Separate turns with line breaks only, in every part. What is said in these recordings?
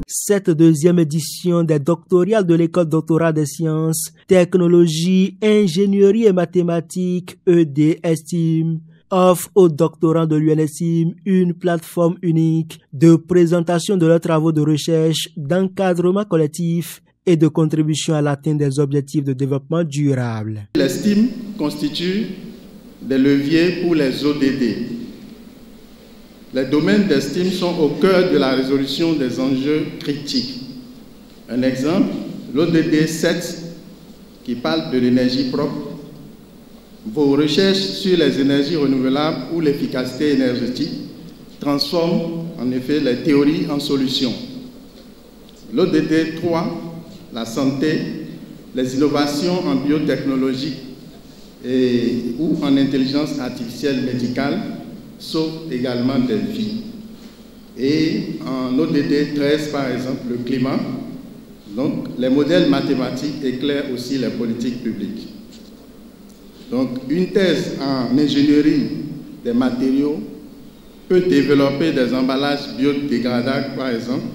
cette deuxième édition des doctorales de l'école doctorale des sciences, technologies, ingénierie et mathématiques ED-ESTIM offre aux doctorants de l'UNESTIM une plateforme unique de présentation de leurs travaux de recherche, d'encadrement collectif et de contribution à l'atteinte des objectifs de développement durable.
L'ESTIM constitue des leviers pour les ODD. Les domaines d'ESTIM sont au cœur de la résolution des enjeux critiques. Un exemple, l'ODD 7 qui parle de l'énergie propre. Vos recherches sur les énergies renouvelables ou l'efficacité énergétique transforment en effet les théories en solutions. L'ODD 3, la santé, les innovations en biotechnologie ou en intelligence artificielle médicale sauvent également des vies. Et en ODD 13, par exemple, le climat, donc les modèles mathématiques éclairent aussi les politiques publiques. Donc, une thèse en ingénierie des matériaux peut développer des emballages biodégradables, par exemple,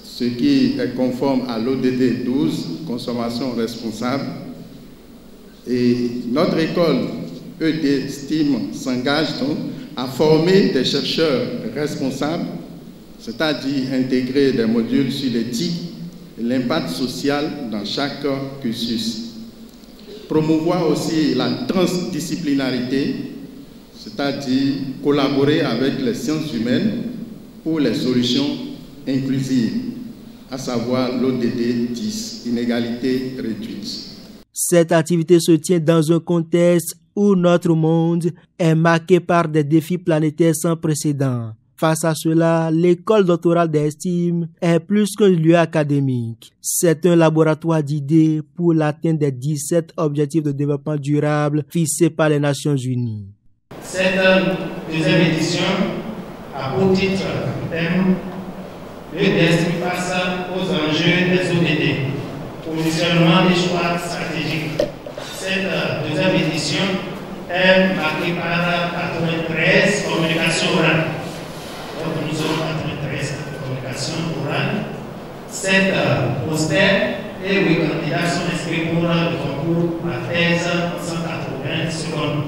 ce qui est conforme à l'ODD 12, consommation responsable. Et notre école ED-STIM s'engage donc à former des chercheurs responsables, c'est-à-dire intégrer des modules sur l'éthique et l'impact social dans chaque cursus. Promouvoir aussi la transdisciplinarité, c'est-à-dire collaborer avec les sciences humaines pour les solutions inclusives, à savoir l'ODD 10, inégalité réduite.
Cette activité se tient dans un contexte où notre monde est marqué par des défis planétaires sans précédent. Face à cela, l'école doctorale d'ESTIM est plus qu'un lieu académique. C'est un laboratoire d'idées pour l'atteinte des 17 objectifs de développement durable fixés par les Nations Unies.
Cette deuxième édition a pour titre thème l'EDSTIM face aux enjeux des ODD, positionnement des choix stratégiques. Cette deuxième édition est marquée par 93 communications orales. Donc nous avons 93 communications orales, 7 posters et 8 candidats sont inscrits pour le concours à thèse en 180 secondes.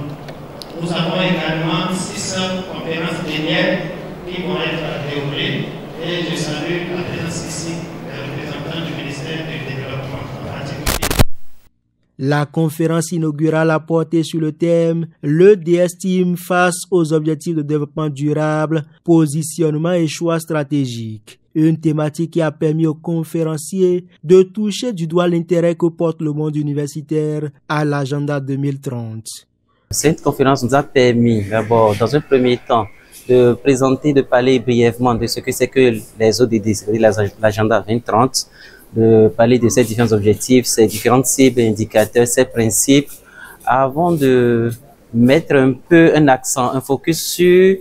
Nous avons également 6 conférences plénières qui vont être déroulées et je salue la présence ici des représentants du ministère du Développement en particulier.
La conférence inaugurale a porté sur le thème « L'ED-STIM face aux objectifs de développement durable, positionnement et choix stratégiques ». Une thématique qui a permis aux conférenciers de toucher du doigt l'intérêt que porte le monde universitaire à l'agenda 2030.
Cette conférence nous a permis d'abord, dans un premier temps, de présenter, de parler brièvement de ce que c'est que les ODD, c'est-à-dire l'agenda 2030, de parler de ces différents objectifs, ces différentes cibles, indicateurs, ces principes, avant de mettre un peu un accent, un focus sur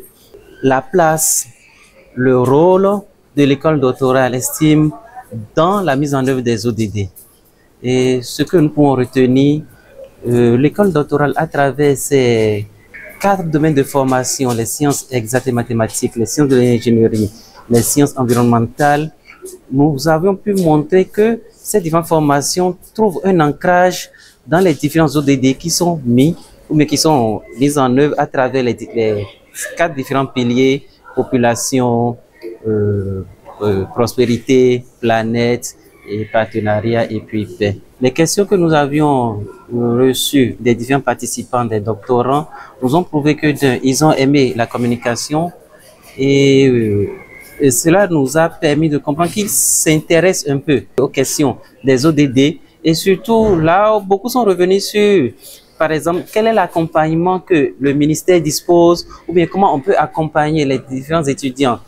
la place, le rôle de l'école doctorale ESTIM dans la mise en œuvre des ODD. Et ce que nous pouvons retenir, l'école doctorale à travers ses 4 domaines de formation, les sciences exactes et mathématiques, les sciences de l'ingénierie, les sciences environnementales, nous avons pu montrer que ces différentes formations trouvent un ancrage dans les différents ODD qui sont mis ou qui sont mises en œuvre à travers les 4 différents piliers, population, prospérité, planète et partenariat et puis paix. Les questions que nous avions reçues des différents participants, des doctorants, nous ont prouvé qu'ils ont aimé la communication et cela nous a permis de comprendre qu'ils s'intéressent un peu aux questions des ODD et surtout là, beaucoup sont revenus sur, par exemple, quel est l'accompagnement que le ministère dispose ou bien comment on peut accompagner les différents étudiants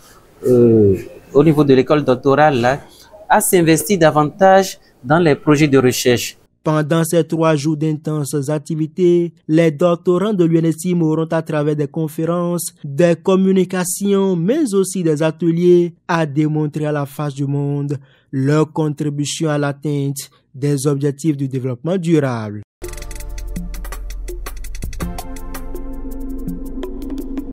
au niveau de l'école doctorale là, à s'investir davantage dans les projets de recherche.
Pendant ces 3 jours d'intenses activités, les doctorants de l'UNESTIM auront à travers des conférences, des communications, mais aussi des ateliers à démontrer à la face du monde leur contribution à l'atteinte des objectifs du développement durable.